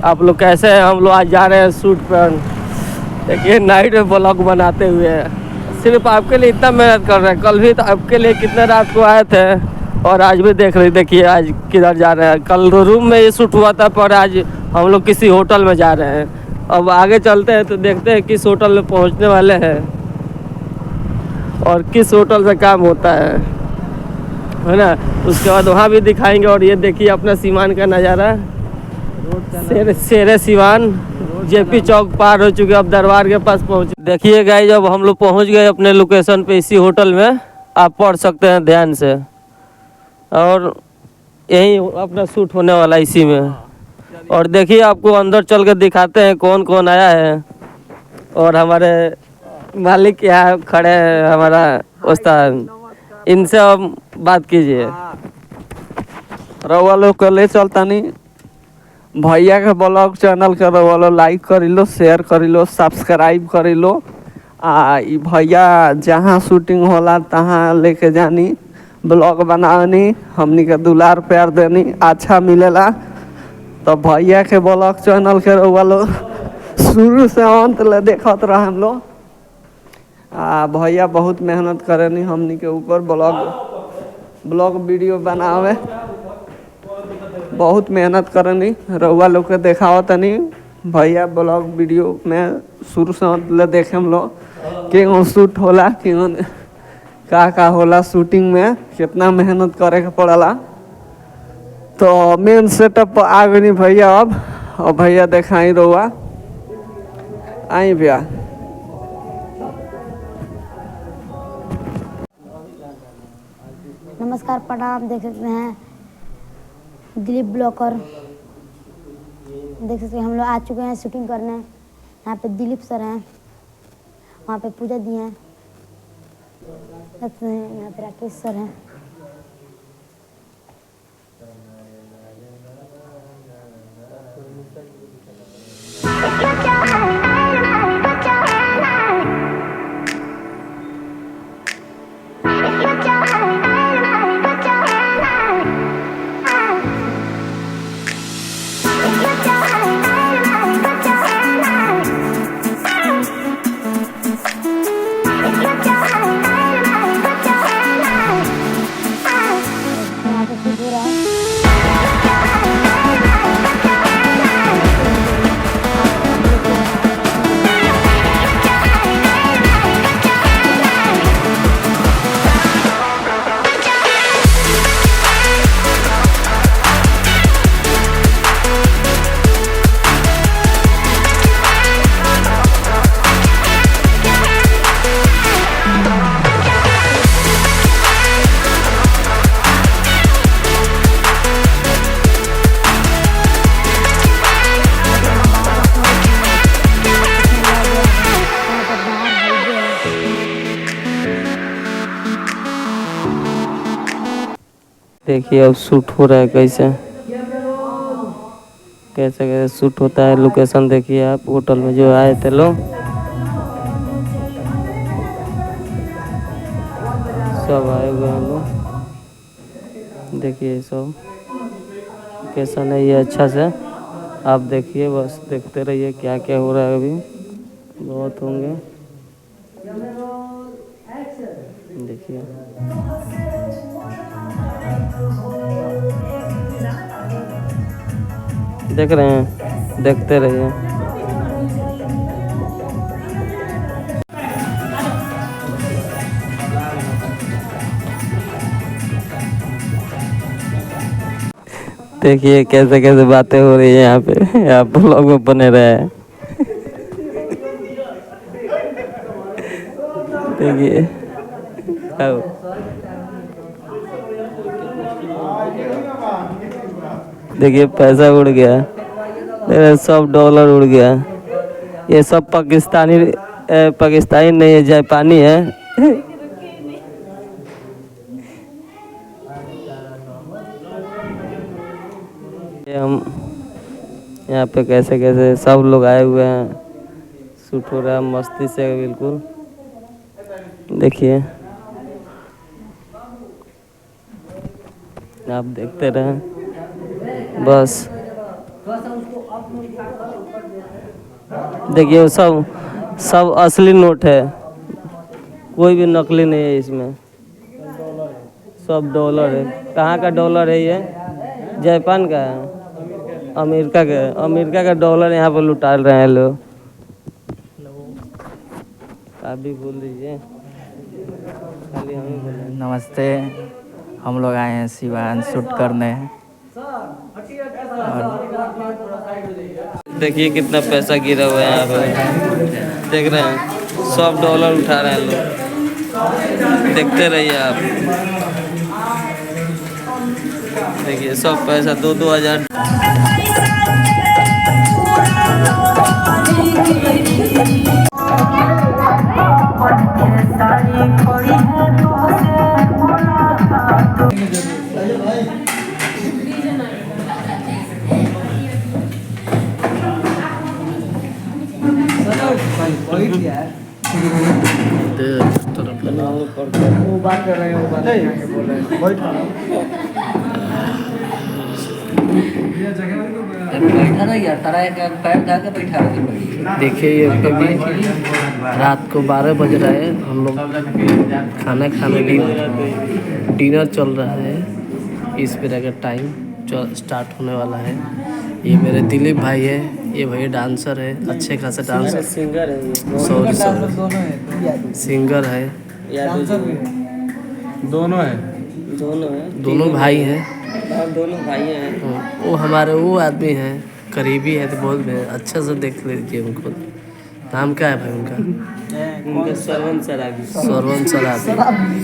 आप लोग कैसे हैं? हम लोग आज जा रहे हैं शूट पर। देखिए नाइट में ब्लॉग बनाते हुए सिर्फ आपके लिए इतना मेहनत कर रहे हैं। कल भी तो आपके लिए कितने रात को आए थे और आज भी देख रहे। देखिए आज किधर जा रहे हैं। कल रूम में ये शूट हुआ था पर आज हम लोग किसी होटल में जा रहे हैं। अब आगे चलते हैं तो देखते हैं किस होटल में पहुंचने वाले हैं और किस होटल से काम होता है ना। उसके बाद वहाँ भी दिखाएंगे। और ये देखिए अपना सीवान का नज़ारा, शेरे सीवान जेपी चौक पार हो चुके, अब दरबार के पास पहुँचे। देखिए गाइस जब हम लोग पहुँच गए अपने लोकेशन पे इसी होटल में, आप पढ़ सकते हैं ध्यान से। और यही अपना शूट होने वाला इसी में। और देखिए आपको अंदर चल के दिखाते हैं कौन कौन आया है। और हमारे मालिक यहाँ खड़े हैं, हमारा उस्ताद, इनसे हम बात कीजिए। रउआ लोग के ले चलता नहीं भैया के ब्लॉग चैनल के रउआ लोग लाइक करी लो, शेयर करी लो, सब्सक्राइब करी लो। ई भैया जहाँ शूटिंग होला तहाँ लेके जानी, ब्लॉग बनानी, हमनी के दुलार प्यार देनी, अच्छा मिलेला। तो भैया के ब्लॉग चैनल के रउआ लोग शुरू से अंत ले देखत रहे हम लोग। भैया बहुत मेहनत करेनी हमनी के ऊपर, ब्लॉग वीडियो बनावे बहुत मेहनत करनी। रउआ लोग के देखाओ तनी भैया ब्लॉग वीडियो में शुरू से अंत ले देखे हम लोग कि शूट होला, कि का होला शूटिंग में, कितना मेहनत करे के पड़ला। तो मेन सेटअप पर आ गई भैया अब, और भैया देखाई रउआ, आई भैया। नमस्कार प्रणाम। देख सकते हैं दिलीप ब्लॉगर, देख सकते हैं हम लोग आ चुके हैं शूटिंग करने। यहाँ पे दिलीप सर हैं, वहाँ पे पूजा दी हैं, यहाँ पे राकेश सर हैं। देखिए अब शूट हो रहा है कैसे कैसे शूट होता है। लोकेशन देखिए आप, होटल में जो आए थे लोग सब आए हुए हैं लोग। देखिए सब लोकेशन है ये, अच्छा से आप देखिए, बस देखते रहिए क्या क्या हो रहा है। अभी बहुत होंगे, देखिए देख रहे हैं, देखते रहिए। देखिए कैसे कैसे बातें हो रही है यहाँ पे, आप लोग में बने रहे। देखिए देखिए पैसा उड़ गया, सब डॉलर उड़ गया। ये सब पाकिस्तानी नहीं है, जापानी है। ये हम यहाँ पे कैसे कैसे सब लोग आए हुए हैं, शूट हो रहा है मस्ती से बिल्कुल। देखिए आप देखते रहें बस। देखिए सब सब असली नोट है, कोई भी नकली नहीं है इसमें, सब डॉलर है। कहाँ का डॉलर है ये? जापान का है, अमेरिका का डॉलर यहाँ पर लुटा रहे हैं लोग। आप भी बोल दीजिए, खाली हम ही बोले। नमस्ते, हम लोग आए हैं सिवान शूट करने। देखिए कितना पैसा गिरा हुआ है यहाँ पे, देख रहे हैं, सब डॉलर उठा रहे हैं लोग। देखते रहिए आप, देखिए सब पैसा 2-2 हज़ार। वो बात कर रहे हैं, वो बात नहीं बोल रहे हैं। देखिए ये कभी रात को 12 बज रहा है, हम लोग खाना खाने डिनर चल रहा है। इस तरह का टाइम स्टार्ट होने वाला है। ये मेरे दिलीप भाई है, ये भैया डांसर है, अच्छे खासा डांसर, सिंगर है, सॉरी सिंगर है, दोनों है, दोनों भाई हैं, दोनों भाई हैं। वो हमारे वो आदमी हैं, करीबी है तो बोल रहे हैं, अच्छे से देख लीजिए उनको। नाम क्या है भाई उनका? सरवन सराबी।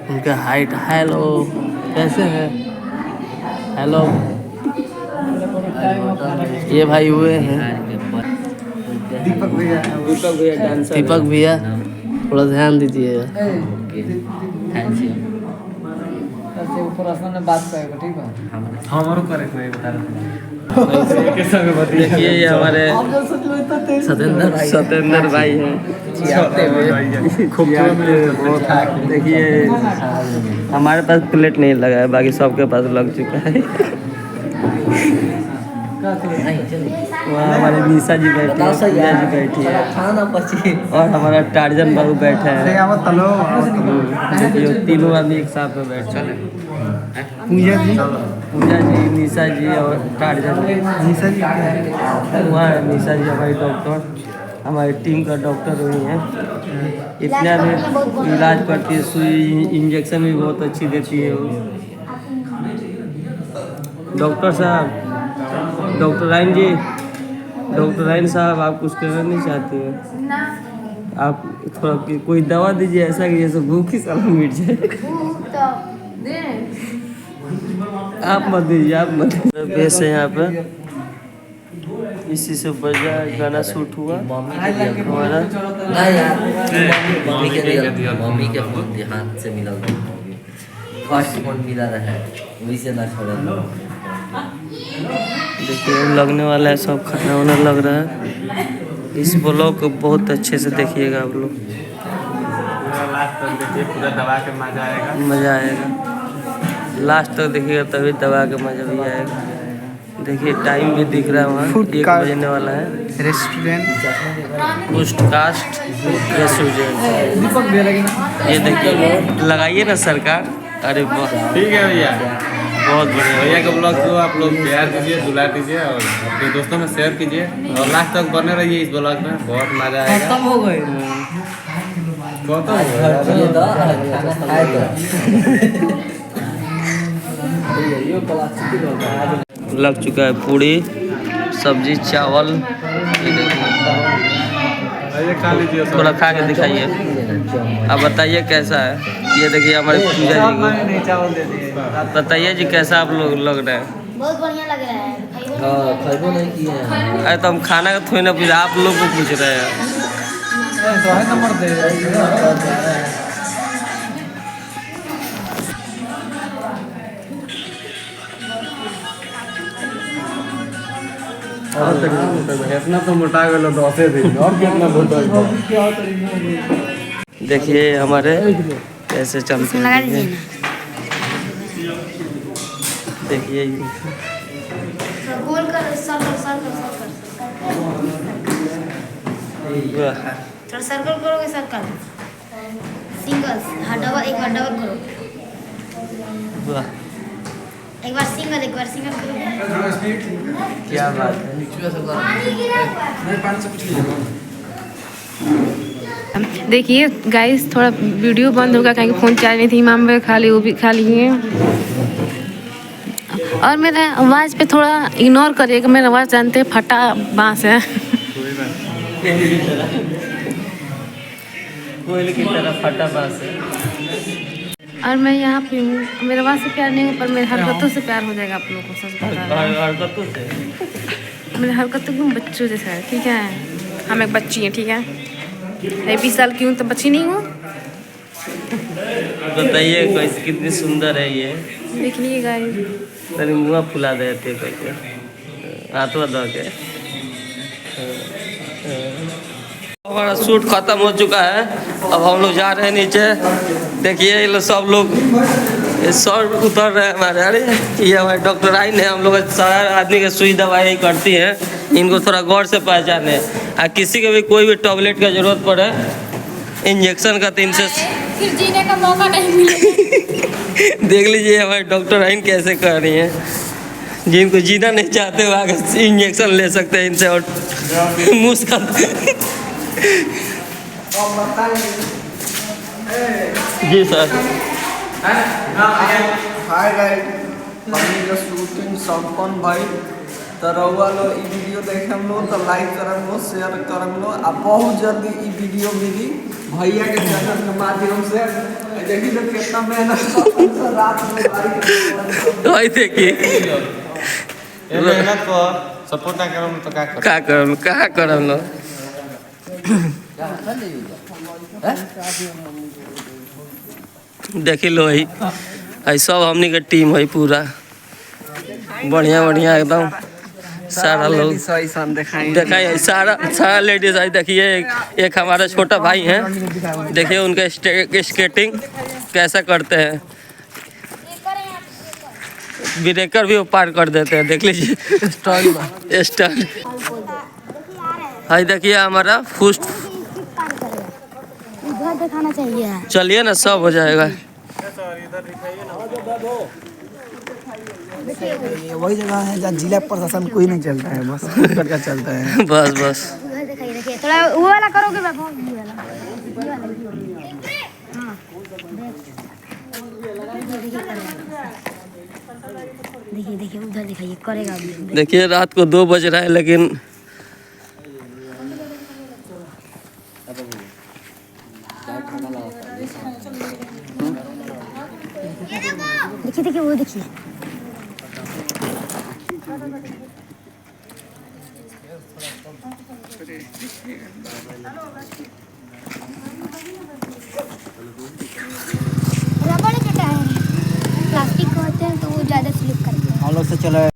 उनका हाइट, हेलो कैसे हैं? हेलो, ये भाई हुए हैं दीपक भैया, थोड़ा ध्यान दीजिएगा। देखिए ये हमारे सतेंद्र भाई हैं। देखिए हमारे पास प्लेट नहीं लगा है, बाकी सबके पास लग चुका है। वहाँ हमारे निशा जी बैठी है, पूजा जी बैठी है, और हमारा टार्जन बाबू बैठे हैं। देखिए तीनों आदमी एक साथ में बैठे हैं। पूजा जी, निशा जी और टार्जन। निशा जी वहाँ है, निशा जी हमारी डॉक्टर, हमारी टीम का डॉक्टर हुई हैं। इतना भी इलाज करती है, सुई इंजेक्शन भी बहुत अच्छी देती है वो। डॉक्टर साहब, डॉक्टर राइन साहब, आप कुछ कहना नहीं चाहती हैं? आप थोड़ा कोई दवा दीजिए ऐसा कि जैसे भूख ही साला मिट जाए। आप मत दीजिए, आप मत। बेस है यहाँ पे, इसी से बजा गाना शूट हुआ हमारा। मम्मी के फोन हाथ से मिला, फर्स्ट फोन मिला रहा, वही से ना छोड़ा। देखिए लगने वाला है, सब खाना वाना लग रहा है। इस ब्लॉग को बहुत अच्छे से देखिएगा आप लोग, लास्ट तक देखिए, पूरा दबा के मज़ा आएगा। लास्ट तक देखिएगा तभी दबा के मज़ा भी आएगा। देखिए टाइम भी दिख रहा है वहाँ, 1 बजने वाला है। रेस्टोरेंट पुस्टकास्ट रेस्टोरेंट, ये देखिए लगाइए ना सरकार। अरे वाह, ठीक है भैया, बहुत बढ़िया। भैया के ब्लॉग को आप लोग प्यार दीजिए, दुला दीजिए और अपने दोस्तों में शेयर कीजिए और लास्ट तक बने रहिए इस ब्लॉग में, बहुत मजा आएगा। खत्म हो गए। लग चुका है पूड़ी, सब्जी, चावल। ये देखिए, खा लीजिए, थोड़ा खा के दिखाइए, अब बताइए कैसा है। ये देखिए हमारे पूजा जी को, बताइए जी कैसा आप लोग लग रहे हैं? बहुत बढ़िया लग रहा है। खैबो नहीं किए हैं। अरे तो हम खाना का थोड़ी ना पूछ, आप लोग को पूछ रहे हैं। इतना तो मोटा गया, 10 दिन और कितना मोटा। देखिए हमारे कैसे चलते लगा हैं। दीजिए देखिए ना, गोल कर, सर्कल सर्कल सर्कल। थोड़ा सर्कल करोगे, सर्कल सिंगल, हाँ डबल, एक बार डबल करो, एक बार सिंगल करोगे। क्या बात है। देखिए गाइस, थोड़ा वीडियो बंद होगा क्योंकि फ़ोन चार्ज नहीं थी। इमाम भाई खा ली, वो भी खा लिए। और मेरा आवाज़ पे थोड़ा इग्नोर करिएगा, मेरा आवाज़ जानते हैं फटा बांस है। कोयले की तरह फटा बांस है। और मैं यहाँ पे हूँ, मेरे आवाज़ से प्यार नहीं हो पर मेरे हरकतों से प्यार हो जाएगा आप लोगों को, सच बता रही हूँ। हरकतों से मेरे हरकत एकदम बच्चों जैसा है, ठीक है। हम एक बच्ची हैं, ठीक है। मैं 20 साल की हूँ तो बच्ची नहीं हूँ। बताइए कैसे, कितनी सुंदर है ये। देख लीजिए गाइस, तेरी मुँह फुला देते करके, हाथों धो के। हमारा शूट खत्म हो चुका है, अब हम लोग जा रहे हैं नीचे। देखिए ये लोग सब लोग, ये सर उतर रहे हैं हमारे। अरे ये हमारे डॉक्टर आइन है, हम लोग सारा आदमी के सुई दवाई करती हैं। इनको थोड़ा गौर से पहचाने। किसी के भी कोई भी टॉबलेट का जरूरत पड़े, इंजेक्शन का, तो इनसे फिर जीने का मौका नहीं मिलेगा। देख लीजिए हमारे डॉक्टर आइन कैसे कर रही हैं। जिनको जीना नहीं चाहते वो आगे इंजेक्शन ले सकते हैं इनसे, और मुस्कान। जी सर। हाय गाइस, हमनी के शूटिंग संपन्न भाई। तो रउआ लोग ई वीडियो देखे लो तो लाइक करम लो, शेयर करम लो। आ बहुत जल्दी ई वीडियो मिली भैया के चैनल के माध्यम से। देखी तो कितना मेहनत रात में वही देखिए मेहनत को सपोर्ट ना करम तो का करम लो। देखी लो ही सब हमनी के टीम है पूरा बढ़िया बढ़िया एकदम। सारा लोग दिखाई सारा लेडीज है। देखिए एक हमारा छोटा भाई हैं, देखिए उनके स्केटिंग कैसा करते हैं। ब्रेकर भी वो पार कर देते हैं, देख लीजिए स्टंट। हाय देखिए हमारा फुस्ट, उधर दिखाना चाहिए। चलिए ना सब हो जाएगा। वही जगह है जहाँ जिला प्रशासन कोई नहीं चलता है, बस करके चलता है। बस उधर दिखाइए, देखिए थोड़ा वो वाला करोगे बाबू, ये वाला, हाँ देखिए उधर दिखाइए, करेगा अभी। देखिए रात को 2 बज रहा है लेकिन देखिए वो देखिए। रबड़ के टायर प्लास्टिक का होते हैं तो वो ज़्यादा स्लिप करते हैं। हम लोग से चलो।